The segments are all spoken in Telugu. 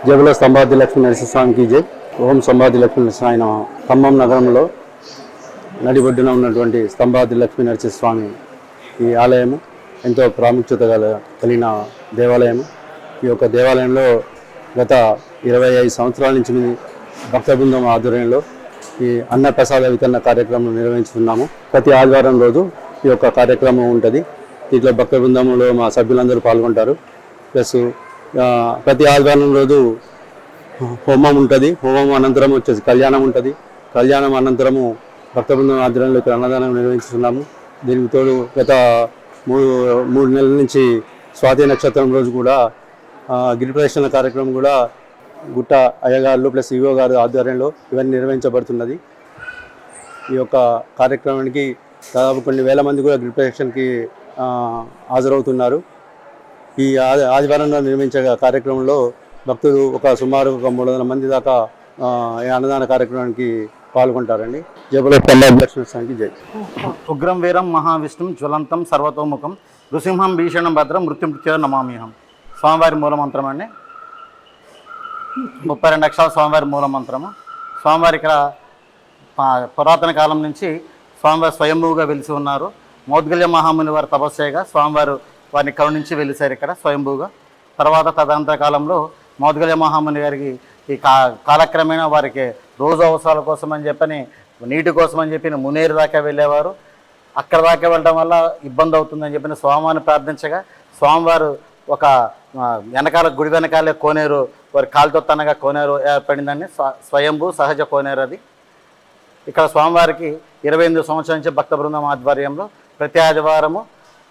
జబుల సంబాది లక్ష్మీ నరసింహస్వామికి జై. ఓం సంబాది లక్ష్మీ నరసింహాయ నమః. ఖమ్మం నగరంలో నడిబొడ్డున ఉన్నటువంటి సంబాది లక్ష్మీ నరసింహస్వామి ఈ ఆలయము ఎంతో ప్రాముఖ్యత కలిగిన దేవాలయము. ఈ యొక్క దేవాలయంలో గత 25 సంవత్సరాల నుంచి భక్త బృందం ఆధ్వర్యంలో ఈ అన్న ప్రసాద వితరణ కార్యక్రమం నిర్వహించుతున్నాము. ప్రతి ఆదివారం రోజు ఈ యొక్క కార్యక్రమం ఉంటుంది. దీంట్లో భక్త బృందంలో మా సభ్యులందరూ పాల్గొంటారు. ప్లస్ ప్రతి ఆదివారం రోజు హోమం ఉంటుంది. హోమం అనంతరం వచ్చేసి కళ్యాణం ఉంటుంది. కళ్యాణం అనంతరము భక్త బృందం ఆధ్వర్యంలో ఇక్కడ అన్నదానం నిర్వహిస్తున్నాము. దీనికి తోడు గత మూడు నెలల నుంచి స్వాతి నక్షత్రం రోజు కూడా గిరి ప్రదక్షిణ కార్యక్రమం కూడా గుట్ట అయ్యగారులు ప్లస్ ఈవో గారు ఆధ్వర్యంలో ఇవన్నీ నిర్వహించబడుతున్నది. ఈ యొక్క కార్యక్రమానికి దాదాపు కొన్ని వేల మంది కూడా గిరి ప్రదక్షిణకి హాజరవుతున్నారు. ఈ ఆదివారంలో నిర్వహించే కార్యక్రమంలో భక్తులు సుమారు 300 మంది దాకా ఈ అన్నదాన కార్యక్రమానికి పాల్గొంటారండి. జబుల సంబాది లక్ష్మీనరసింహానికి జై. ఉగ్రం వీరం మహావిష్ణుం జ్వలంతం సర్వతోముఖం నృసింహం భీషణం భద్రం మృత్యుమృత్యు నమామ్యహం. స్వామివారి మూలమంత్రం అండి. 32 అక్షరాల స్వామివారి మూలమంత్రము. స్వామివారి ఇక్కడ పురాతన కాలం నుంచి స్వామివారి స్వయంభూగా వెలిసి ఉన్నారు. మౌద్గల్య మహాముని వారి తపస్సుగా స్వామివారు వారిని కరుణించి వెలిసారు ఇక్కడ స్వయంభూగా. తర్వాత తదనంతర కాలంలో మౌద్గల్య మహాముని గారికి ఈ కాలక్రమేణా వారికి రోజు అవసరాల కోసం అని చెప్పని నీటి కోసం అని చెప్పి మునేరు దాకా వెళ్ళేవారు. అక్కడ దాకా వెళ్ళడం వల్ల ఇబ్బంది అవుతుందని చెప్పిన స్వామివారిని ప్రార్థించగా స్వామివారు ఒక వెనకాల గుడి వెనకాలే కోనేరు వారి కాలుతో తనగా కోనేరు ఏర్పడిందని స్వయంభూ సహజ కోనేరు అది. ఇక్కడ స్వామివారికి 28 సంవత్సరాల నుంచి భక్త బృందం ఆధ్వర్యంలో ప్రతి ఆదివారము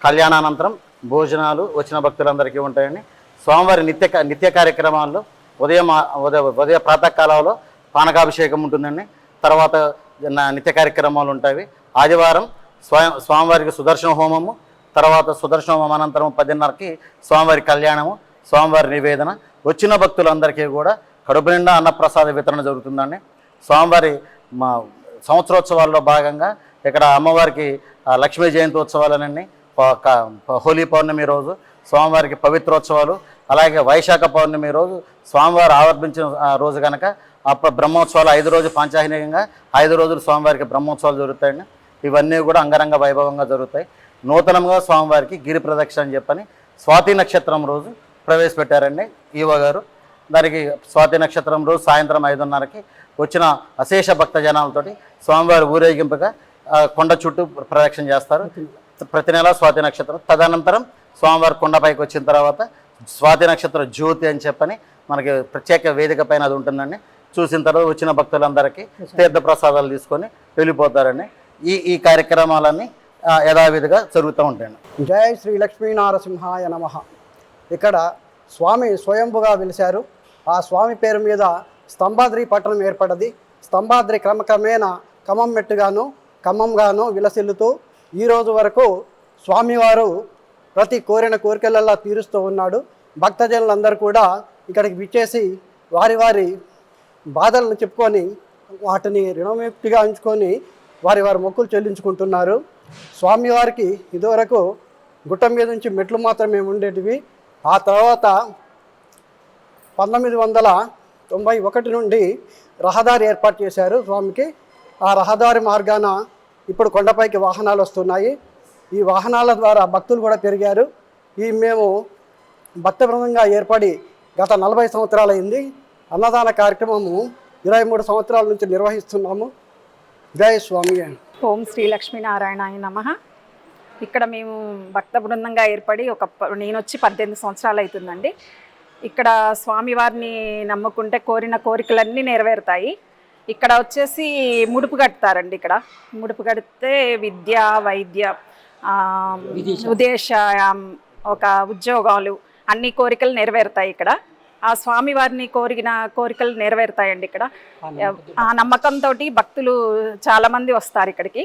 కళ్యాణానంతరం భోజనాలు వచ్చిన భక్తులందరికీ ఉంటాయండి. స్వామివారి నిత్య కార్యక్రమాల్లో ఉదయ ప్రాతకాలంలో పానకాభిషేకం ఉంటుందండి. తర్వాత నిత్య కార్యక్రమాలు ఉంటాయి. ఆదివారం స్వామివారికి సుదర్శన హోమము, తర్వాత సుదర్శన హోమం అనంతరం 10:30కి స్వామివారి కళ్యాణము, స్వామివారి నివేదన. వచ్చిన భక్తులందరికీ కూడా కడుపు నిండా అన్నప్రసాద వితరణ జరుగుతుందండి. స్వామివారి సంవత్సరోత్సవాల్లో భాగంగా ఇక్కడ అమ్మవారికి లక్ష్మీ జయంతి ఉత్సవాలనండి, హోలీ పౌర్ణమి రోజు స్వామివారికి పవిత్రోత్సవాలు, అలాగే వైశాఖ పౌర్ణమి రోజు స్వామివారు ఆవర్భించిన రోజు కనుక బ్రహ్మోత్సవాలు 5 రోజులు పాంచాహికంగా 5 రోజులు స్వామివారికి బ్రహ్మోత్సవాలు జరుగుతాయండి. ఇవన్నీ కూడా అంగరంగ వైభవంగా జరుగుతాయి. నూతనంగా స్వామివారికి గిరి ప్రదక్షిణ అని చెప్పని స్వాతి నక్షత్రం రోజు ప్రవేశపెట్టారండి ఈవో గారు. దానికి స్వాతి నక్షత్రం రోజు సాయంత్రం 5:30కి వచ్చిన అశేష భక్త జనాలతోటి స్వామివారి ఊరేగింపుగా కొండ చుట్టూ ప్రదక్షిణ చేస్తారు ప్రతి నెల స్వాతి నక్షత్రం. తదనంతరం స్వామివారి కొండపైకి వచ్చిన తర్వాత స్వాతి నక్షత్ర జ్యోతి అని చెప్పని మనకి ప్రత్యేక వేదిక పైన అది ఉంటుందండి. చూసిన తర్వాత వచ్చిన భక్తులందరికీ తీర్థ ప్రసాదాలు తీసుకొని వెళ్ళిపోతారండి. ఈ కార్యక్రమాలన్నీ యథావిధిగా జరుగుతూ ఉంటాయండి. జై శ్రీ లక్ష్మీనరసింహాయ నమః. ఇక్కడ స్వామి స్వయంభుగా వెలిశారు. ఆ స్వామి పేరు మీద స్తంభాద్రి పట్టణం ఏర్పడ్డది. స్తంభాద్రి క్రమక్రమేణా ఖమ్మం మెట్టుగాను ఖమ్మంగాను విలసిల్లుతూ ఈరోజు వరకు స్వామివారు ప్రతి కోరిన కోరికలల్లా తీరుస్తూ ఉన్నాడు. భక్తజనులందరూ కూడా ఇక్కడికి విచ్చేసి వారి వారి బాధలను చెప్పుకొని వాటిని రుణముక్తిగా ఉంచుకొని వారి మొక్కులు చెల్లించుకుంటున్నారు. స్వామివారికి ఇదివరకు గుట్ట మీద నుంచి మెట్లు మాత్రమే ఉండేటివి. ఆ తర్వాత 1991 నుండి రహదారి ఏర్పాటు చేశారు స్వామికి. ఆ రహదారి మార్గాన ఇప్పుడు కొండపైకి వాహనాలు వస్తున్నాయి. ఈ వాహనాల ద్వారా భక్తులు కూడా పెరిగారు. మేము భక్త బృందంగా ఏర్పడి గత 40 సంవత్సరాలైంది. అన్నదాన కార్యక్రమము 23 సంవత్సరాల నుంచి నిర్వహిస్తున్నాము. జై స్వామి. ఓం శ్రీ లక్ష్మీనారాయణాయ నమః. ఇక్కడ మేము భక్త బృందంగా ఏర్పడి నేను వచ్చి 18 సంవత్సరాలు అవుతుందండి. ఇక్కడ స్వామివారిని నమ్ముకుంటే కోరిన కోరికలన్నీ నెరవేరుతాయి. ఇక్కడ వచ్చేసి ముడుపు కడతారండి. ఇక్కడ ముడుపు కడితే విద్య, వైద్య, విదేశ ఉద్యోగాలు అన్ని కోరికలు నెరవేరుతాయి. ఇక్కడ ఆ స్వామివారిని కోరిన కోరికలు నెరవేరుతాయండి. ఇక్కడ ఆ నమ్మకంతో భక్తులు చాలామంది వస్తారు ఇక్కడికి.